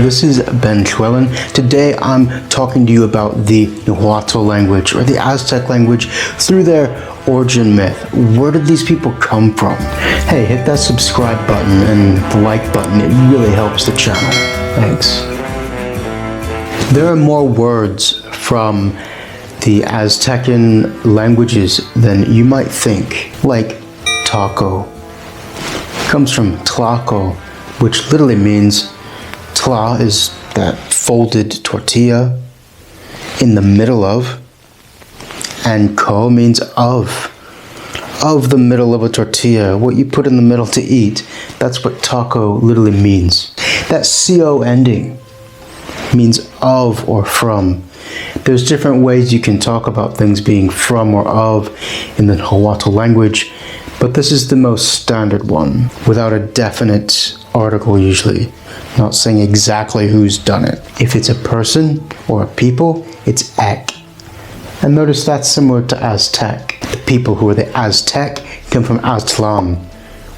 this is Ben Llewellyn. Today I'm talking to you about the Nahuatl language, or the Aztec language, through their origin myth. Where did these people come from? Hey, hit that subscribe button and the like button. It really helps the channel. Thanks. There are more words from the Aztecan languages than you might think, like taco. It comes from tlaco, which literally means tla is that folded tortilla in the middle of, and ko means of the middle of a tortilla, what you put in the middle to eat. That's what taco literally means. That co ending means of or from. There's different ways you can talk about things being from or of in the Nahuatl language, but this is the most standard one, without a definite article usually, not saying exactly who's done it. If it's a person or a people, it's ek. And notice that's similar to Aztec. The people who are the Aztec come from Aztlan,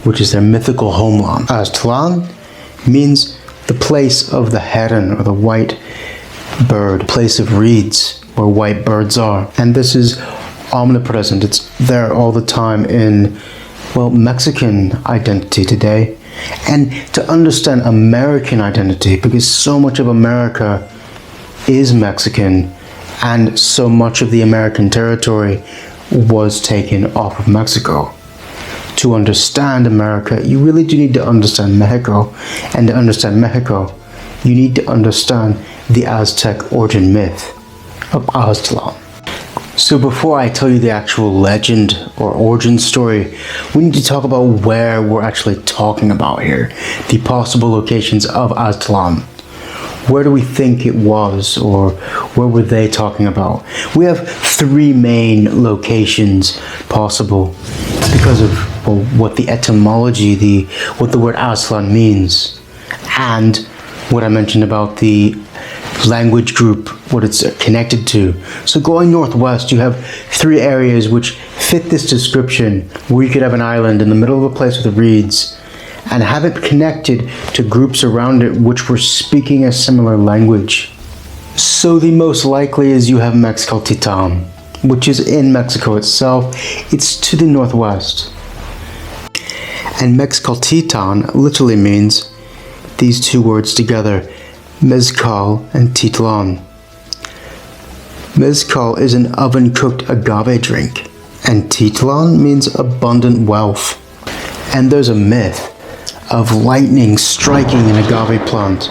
which is their mythical homeland. Aztlan means the place of the heron, or the white bird, place of reeds where white birds are. And this is omnipresent. It's there all the time in, well, Mexican identity today. And to understand American identity, because so much of America is Mexican, and so much of the American territory was taken off of Mexico. To understand America, you really do need to understand Mexico. And to understand Mexico, you need to understand the Aztec origin myth of Aztlan. So before I tell you the actual legend or origin story, we need to talk about where we're actually talking about here. The possible locations of Aztlan. Where do we think it was, or where were they talking about? We have three main locations possible because of, well, what the etymology, what the word Aztlan means, and what I mentioned about the language group, what it's connected to. So going northwest, you have three areas which fit this description, where you could have an island in the middle of a place with reeds and have it connected to groups around it which were speaking a similar language. So the most likely is you have Mexcaltitan, which is in Mexico itself. It's to the northwest. And Mexcaltitan literally means these two words together, mezcal and titlan. Mezcal is an oven-cooked agave drink, and titlan means abundant wealth. And there's a myth of lightning striking an agave plant,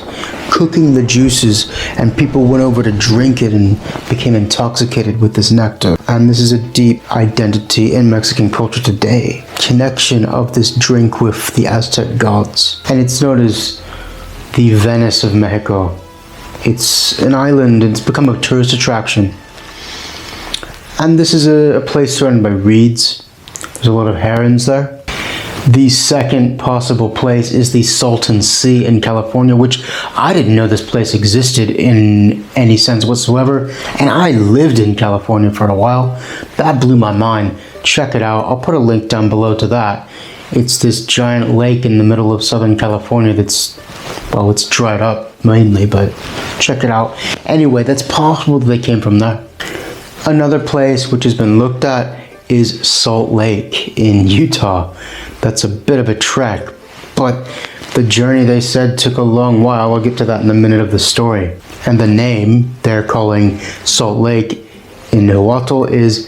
cooking the juices, and people went over to drink it and became intoxicated with this nectar. And this is a deep identity in Mexican culture today. Connection of this drink with the Aztec gods. And it's known as the Venice of Mexico. It's an island, it's become a tourist attraction. And this is a place surrounded by reeds. There's a lot of herons there. The second possible place is the Salton Sea in California, which I didn't know this place existed in any sense whatsoever. And I lived in California for a while. That blew my mind. Check it out. I'll put a link down below to that. It's this giant lake in the middle of Southern California that's, well, it's dried up mainly, but check it out. Anyway, that's possible that they came from there. Another place which has been looked at is Salt Lake in Utah. That's a bit of a trek, but the journey, they said, took a long while. I'll get to that in a minute of the story. And the name they're calling Salt Lake in Nahuatl is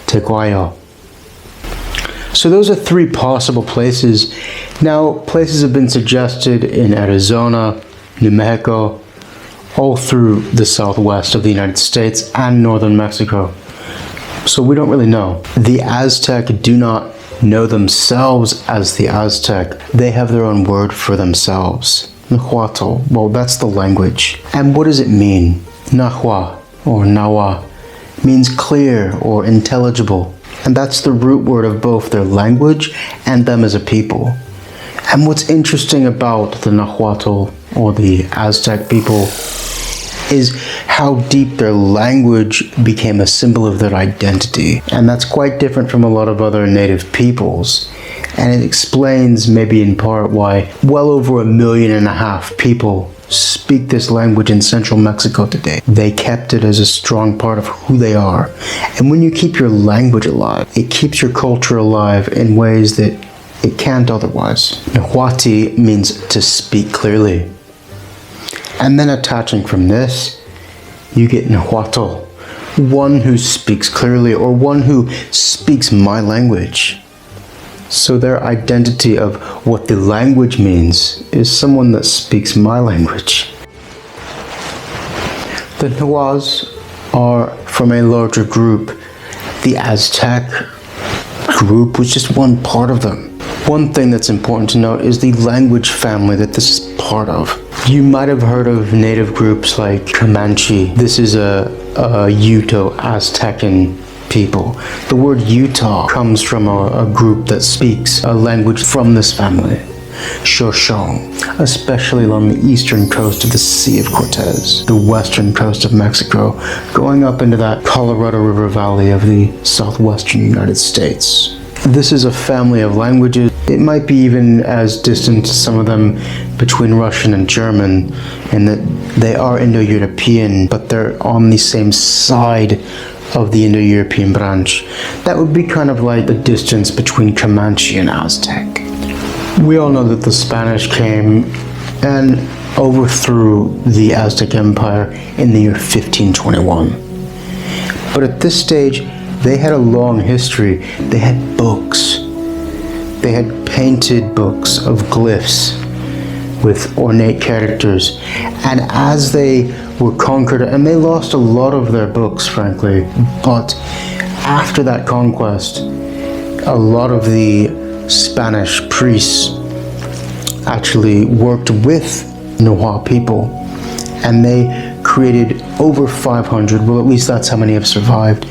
Tequayo. So those are three possible places. Now, places have been suggested in Arizona, New Mexico, all through the southwest of the United States and northern Mexico. So we don't really know. The Aztec do not know themselves as the Aztec. They have their own word for themselves. Nahuatl, well, that's the language. And what does it mean? Nahua, or Nawa, means clear or intelligible. And that's the root word of both their language and them as a people. And what's interesting about the Nahuatl, or the Aztec people, is how deep their language became a symbol of their identity. And that's quite different from a lot of other native peoples. And it explains, maybe in part, why well over 1.5 million people speak this language in central Mexico today. They kept it as a strong part of who they are. And when you keep your language alive, it keeps your culture alive in ways that it can't otherwise. Nahuatl means to speak clearly. And then attaching from this, you get Nahuatl, one who speaks clearly, or one who speaks my language. So their identity of what the language means is someone that speaks my language. The Nahuas are from a larger group. The Aztec group was just one part of them. One thing that's important to note is the language family that this is part of. You might have heard of native groups like Comanche. This is a Uto Aztecan people. The word Utah comes from a group that speaks a language from this family, Shoshone, especially along the eastern coast of the Sea of Cortez, the western coast of Mexico, going up into that Colorado River Valley of the southwestern United States. This is a family of languages. It might be even as distant as some of them between Russian and German, in that they are Indo-European, but they're on the same side of the Indo-European branch. That would be kind of like the distance between Comanche and Aztec. We all know that the Spanish came and overthrew the Aztec Empire in the year 1521. But at this stage, they had a long history. They had books. They had painted books of glyphs with ornate characters. And as they were conquered, and they lost a lot of their books, frankly, but after that conquest, a lot of the Spanish priests actually worked with Nahua people, and they created over 500, well, at least that's how many have survived,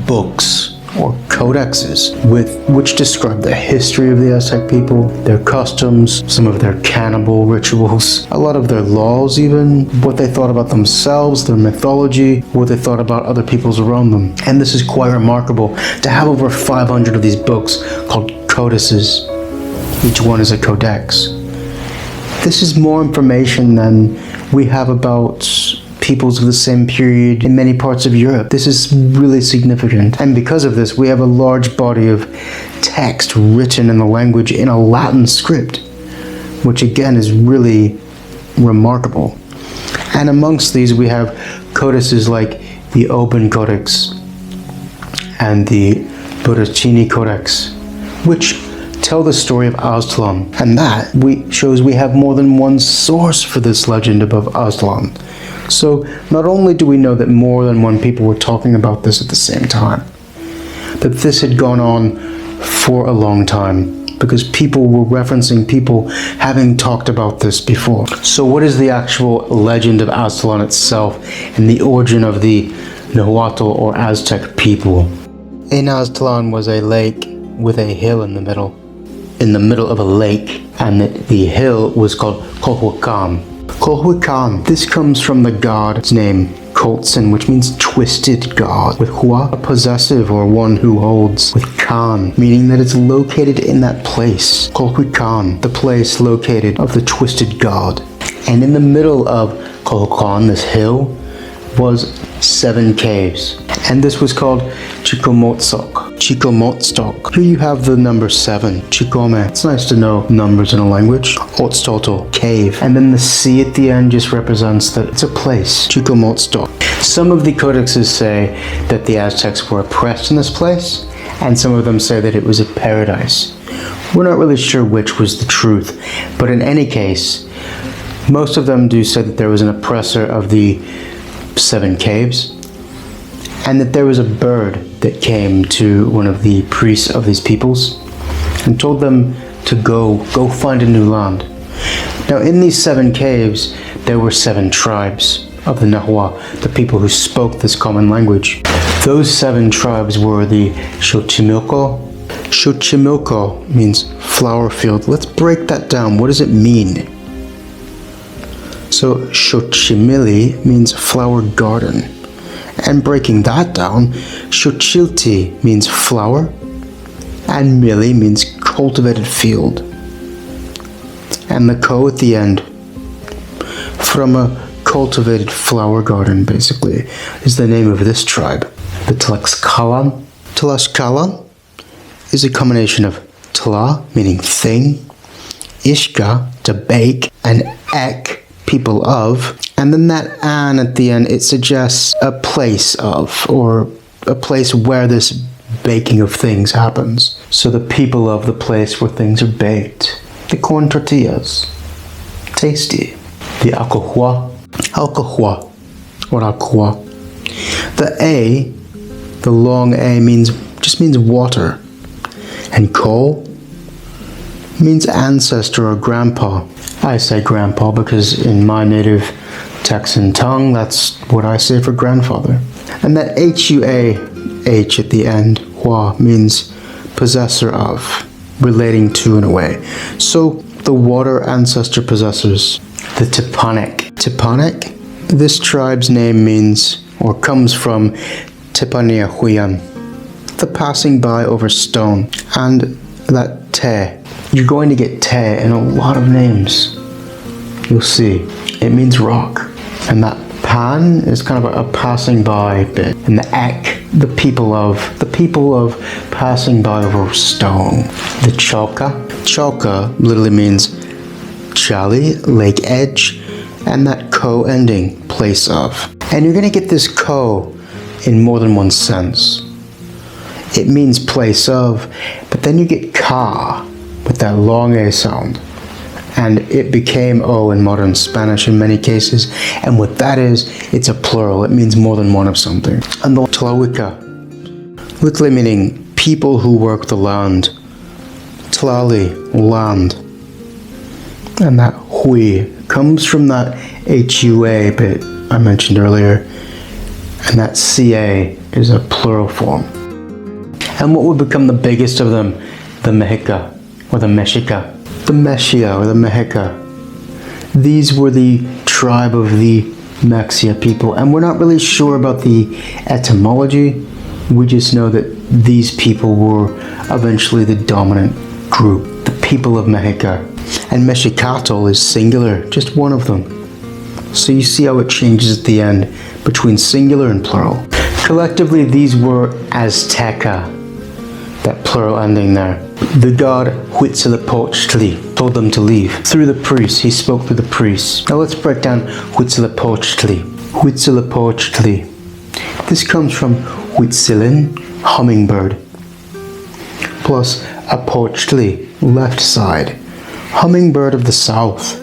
books or codexes which describe the history of the Aztec people, their customs, some of their cannibal rituals, a lot of their laws even, what they thought about themselves, their mythology, what they thought about other peoples around them. And this is quite remarkable to have over 500 of these books called codices. Each one is a codex. This is more information than we have about peoples of the same period in many parts of Europe. This is really significant. And because of this, we have a large body of text written in the language in a Latin script, which again is really remarkable. And amongst these, we have codices like the Open Codex and the Burricini Codex, which tell the story of Aztlan. And that shows we have more than one source for this legend about Aztlan. So not only do we know that more than one people were talking about this at the same time, that this had gone on for a long time, because people were referencing people having talked about this before. So what is the actual legend of Aztlan itself and the origin of the Nahuatl or Aztec people? In Aztlan was a lake with a hill in the middle of a lake, and the hill was called Cohuacan. Cohuacan, this comes from the god's name, Coltzin, which means twisted god, with hua, a possessive or one who holds, with can, meaning that it's located in that place. Cohuacan, the place located of the twisted god. And in the middle of Cohuacan, this hill, was 7 caves. And this was called Chicomotzok. Here you have the number 7, Chicome. It's nice to know numbers in a language. Otztotl, cave. And then the C at the end just represents that it's a place, Chicomotzok. Some of the codexes say that the Aztecs were oppressed in this place, and some of them say that it was a paradise. We're not really sure which was the truth, but in any case, most of them do say that there was an oppressor of the 7 caves, and that there was a bird that came to one of the priests of these peoples and told them to go find a new land. Now in these 7 caves, there were 7 tribes of the Nahua, the people who spoke this common language. Those 7 tribes were the Xochimilco. Xochimilco means flower field. Let's break that down. What does it mean? So Xochimilli means flower garden. And breaking that down, Xochilti means flower, and Mili means cultivated field. And the ko at the end, from a cultivated flower garden, basically, is the name of this tribe. The Tlaxcalan. Tlaxcalan is a combination of tla, meaning thing, ishka, to bake, and ek, people of, and then that an at the end, it suggests a place of, or a place where this baking of things happens. So the people of the place where things are baked. The corn tortillas. Tasty. The alcohol, or aqua. The A, the long A, just means water. And ko means ancestor or grandpa. I say grandpa because in my native Texan tongue, that's what I say for grandfather. And that H-U-A-H at the end, hua, means possessor of, relating to in a way. So the water ancestor possessors. The Tepanek. Tepanek? This tribe's name means, or comes from Tepaniahuyan, the passing by over stone. And that te, you're going to get te in a lot of names. You'll see. It means rock. And that pan is kind of a passing by bit. And the ek, the people of passing by over stone. The chalka. Chalka literally means chali, lake edge, and that ko ending, place of. And you're going to get this ko in more than one sense. It means place of, but then you get ka with that long A sound. And it became O in modern Spanish in many cases. And what that is, it's a plural. It means more than one of something. And the Tlawika, literally meaning people who work the land. Tlali, land. And that hui comes from that HUA bit I mentioned earlier. And that CA is a plural form. And what would become the biggest of them? The Mexica, or the Mexica. The Mexia, or the Mexica. These were the tribe of the Mexia people. And we're not really sure about the etymology. We just know that these people were eventually the dominant group. The people of Mexica. And Mexicatl is singular, just one of them. So you see how it changes at the end between singular and plural. Collectively, these were Azteca, that plural ending there. The god Huitzilopochtli told them to leave. Through the priest, he spoke through the priest. Now let's break down Huitzilopochtli. Huitzilopochtli. This comes from Huitzilin, hummingbird, plus Apochtli, left side, hummingbird of the south.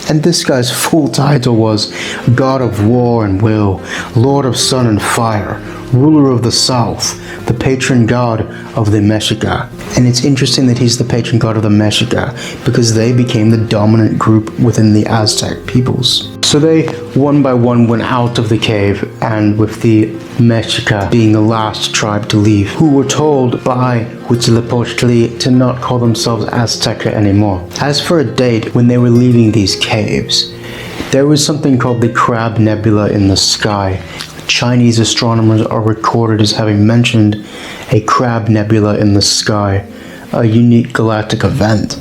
And this guy's full title was God of War and Will, Lord of Sun and Fire, Ruler of the South, the patron god of the Mexica. And it's interesting that he's the patron god of the Mexica because they became the dominant group within the Aztec peoples. So they, one by one, went out of the cave, and with the Mexica being the last tribe to leave, who were told by Huitzilopochtli to not call themselves Azteca anymore. As for a date when they were leaving these caves, there was something called the Crab Nebula in the sky. Chinese astronomers are recorded as having mentioned a Crab Nebula in the sky, a unique galactic event.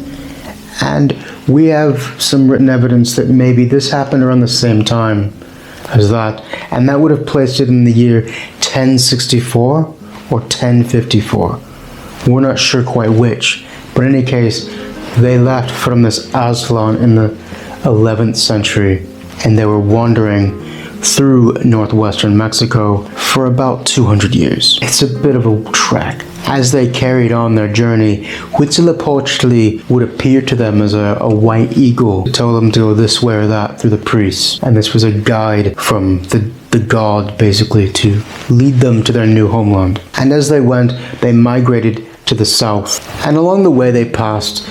And we have some written evidence that maybe this happened around the same time as that, and that would have placed it in the year 1064 or 1054. We're not sure quite which, but in any case, they left from this Aztlan in the 11th century, and they were wandering through northwestern Mexico for about 200 years. It's a bit of a trek. As they carried on their journey, Huitzilopochtli would appear to them as a white eagle to tell them to go this way or that through the priests. And this was a guide from the god, basically, to lead them to their new homeland. And as they went, they migrated to the south. And along the way, they passed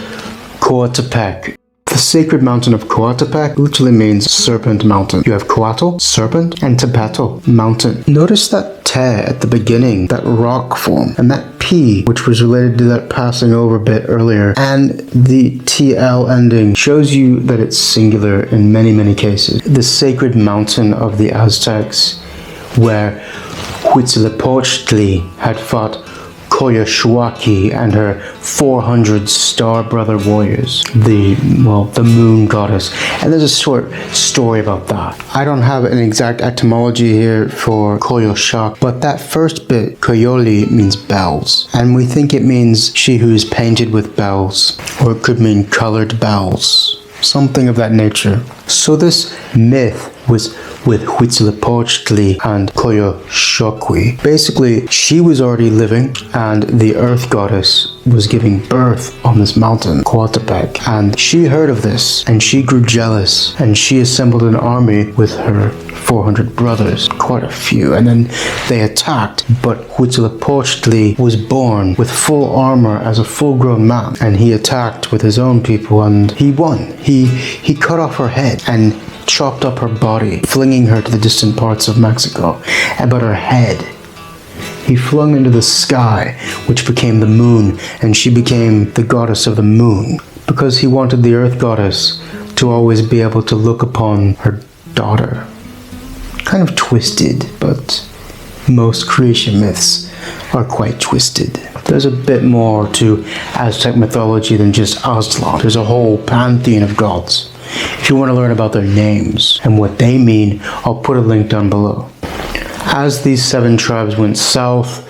Coatepec. The sacred mountain of Coatepec literally means serpent mountain. You have Coatl, serpent, and Tepetl, mountain. Notice that te at the beginning, that rock form, and that p, which was related to that passing over bit earlier, and the tl ending shows you that it's singular in many, many cases. The sacred mountain of the Aztecs, where Huitzilopochtli had fought Koyoshuaki and her 400 star brother warriors, the moon goddess. And there's a short story about that. I don't have an exact etymology here for Koyoshak, but that first bit, Koyoli, means bells. And we think it means she who is painted with bells, or it could mean colored bells. Something of that nature. So this myth was with Huitzilopochtli and Koyoshokwi. Basically, she was already living and the earth goddess was giving birth on this mountain, Coatepec. And she heard of this and she grew jealous and she assembled an army with her 400 brothers, quite a few, and then they attacked. But Huitzilopochtli was born with full armor as a full-grown man, and he attacked with his own people and he won. He cut off her head and chopped up her body, flinging her to the distant parts of Mexico. But her head he flung into the sky, which became the moon, and she became the goddess of the moon, because he wanted the earth goddess to always be able to look upon her daughter. Kind of twisted, but most creation myths are quite twisted. There's a bit more to Aztec mythology than just Aztlan. There's a whole pantheon of gods. If you want to learn about their names and what they mean, I'll put a link down below. As these 7 tribes went south,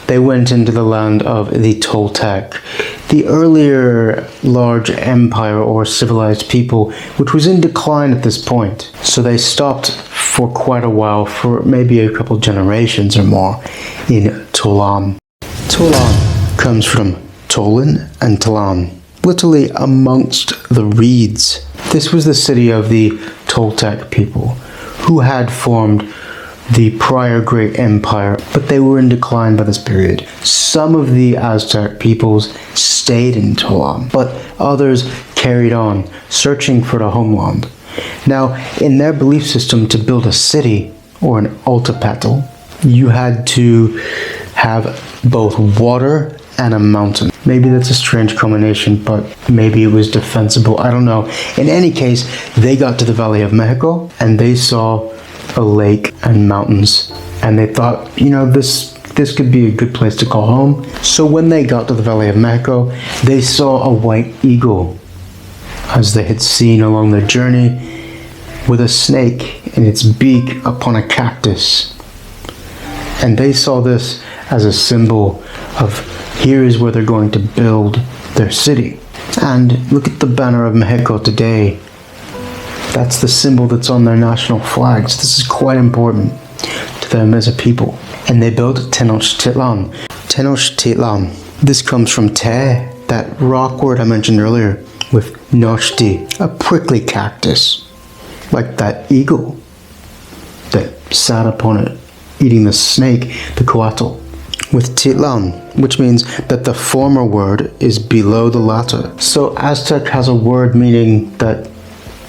they went into the land of the Toltec, the earlier large empire or civilized people, which was in decline at this point. So they stopped for quite a while, for maybe a couple generations or more, in Tolan. Tolan comes from Tolan and Talan, literally amongst the reeds. This was the city of the Toltec people, who had formed the prior great empire, but they were in decline by this period. Some of the Aztec peoples stayed in Tolan, but others carried on, searching for the homeland. Now, in their belief system, to build a city, or an Altepetl, you had to have both water and a mountain. Maybe that's a strange combination, but maybe it was defensible, I don't know. In any case, they got to the Valley of Mexico, and they saw a lake and mountains, and they thought, this could be a good place to call home. So when they got to the Valley of Mexico, they saw a white eagle, as they had seen along their journey, with a snake in its beak upon a cactus. And they saw this as a symbol of, here is where they're going to build their city. And look at the banner of Mexico today. That's the symbol that's on their national flags. This is quite important to them as a people. And they built Tenochtitlan. Tenochtitlan. This comes from Te, that rock word I mentioned earlier, with Nochti, a prickly cactus, like that eagle that sat upon it, eating the snake, the coatl. With Titlan, which means that the former word is below the latter. So Aztec has a word meaning that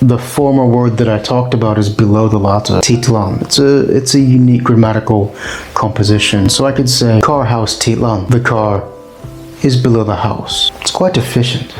the former word that I talked about is below the latter. Titlan. It's a unique grammatical composition. So I could say car house Titlan. The car is below the house. It's quite efficient.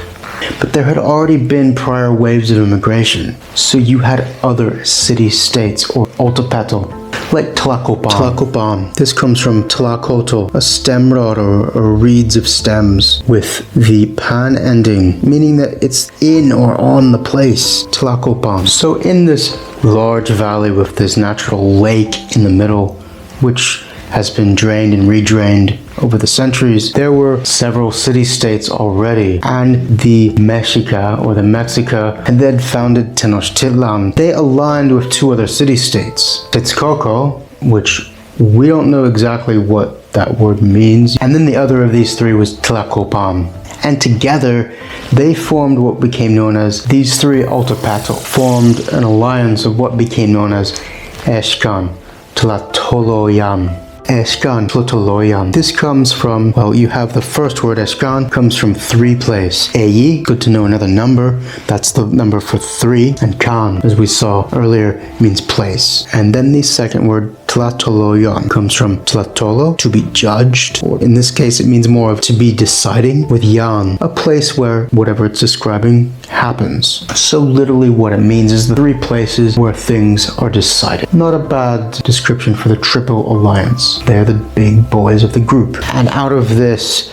But there had already been prior waves of immigration. So you had other city-states or Altepetl, like Tlacopan. Tlacopan. This comes from Tlacotl, a stem rod or reeds of stems with the pan ending, meaning that it's in or on the place. Tlacopan. So in this large valley with this natural lake in the middle, which has been drained and redrained over the centuries, there were several city-states already, and the Mexica or the Mexica had then founded Tenochtitlan. They aligned with 2 other city-states, Texcoco, which we don't know exactly what that word means, and then the other of these 3 was Tlacopan. And together, they formed what became known as, these 3 Altepetl formed an alliance of what became known as Excan Tlahtoloyan. Excan Tlahtoloyan. This comes from, you have the first word, Excan, comes from 3 place. Eyi, good to know another number, that's the number for 3, and Can, as we saw earlier, means place. And then the second word, Tlatoloyan comes from Tlatolo, to be judged, or in this case it means more of to be deciding, with Yan, a place where whatever it's describing happens. So literally what it means is the three places where things are decided. Not a bad description for the Triple Alliance. They're the big boys of the group. And out of this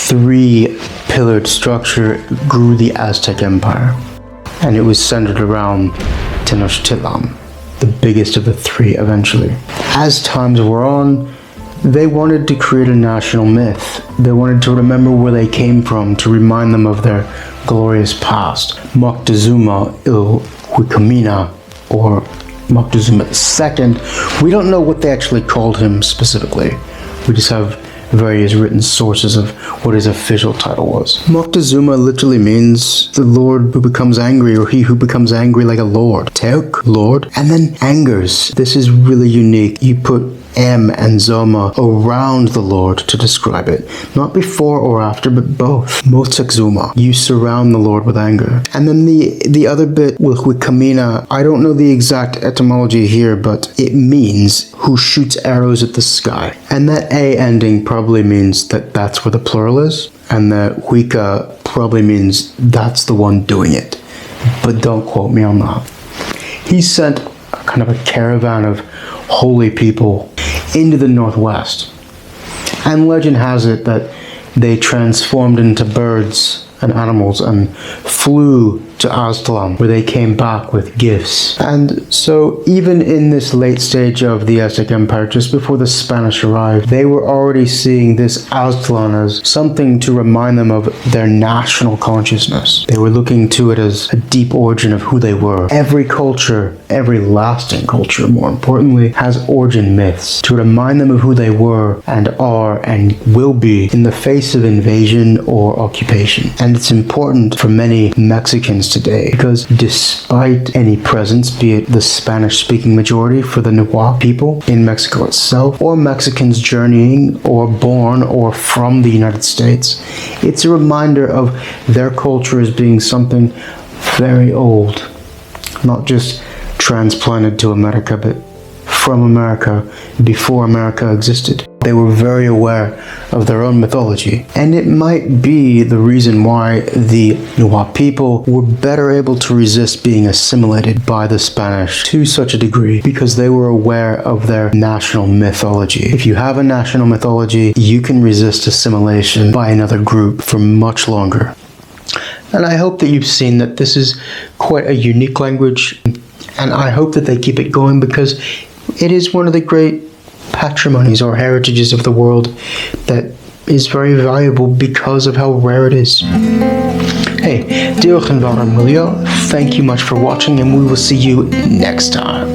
three-pillared structure grew the Aztec Empire. And it was centered around Tenochtitlan, the biggest of the three eventually. As times wore on, they wanted to create a national myth. They wanted to remember where they came from, to remind them of their glorious past. Moctezuma Ilhuicamina, or Moctezuma II, we don't know what they actually called him specifically. We just have various written sources of what his official title was. Moctezuma literally means the lord who becomes angry, or he who becomes angry like a lord. Teok, lord, and then angers. This is really unique. You put M and Zoma around the Lord to describe it. Not before or after, but both. Moctezuma, you surround the Lord with anger. And then the other bit with Huicamina, I don't know the exact etymology here, but it means who shoots arrows at the sky. And that A ending probably means that that's where the plural is, and that Huica probably means that's the one doing it. But don't quote me on that. He sent kind of a caravan of holy people into the northwest, and legend has it that they transformed into birds and animals and flew to Aztlan, where they came back with gifts. And so even in this late stage of the Aztec Empire, just before the Spanish arrived, they were already seeing this Aztlan as something to remind them of their national consciousness. They were looking to it as a deep origin of who they were. Every culture, every lasting culture more importantly, has origin myths to remind them of who they were and are and will be in the face of invasion or occupation. And it's important for many Mexicans today, because despite any presence, be it the Spanish-speaking majority for the Nahuatl people in Mexico itself, or Mexicans journeying or born or from the United States, it's a reminder of their culture as being something very old, not just transplanted to America, but from America before America existed. They were very aware of their own mythology, and it might be the reason why the Nahuatl people were better able to resist being assimilated by the Spanish to such a degree, because they were aware of their national mythology. If you have a national mythology, you can resist assimilation by another group for much longer. And I hope that you've seen that this is quite a unique language, and I hope that they keep it going, because it is one of the great patrimonies or heritages of the world that is very valuable because of how rare it is. Hey, diolch yn fawr am wylio. Thank you much for watching, and we will see you next time.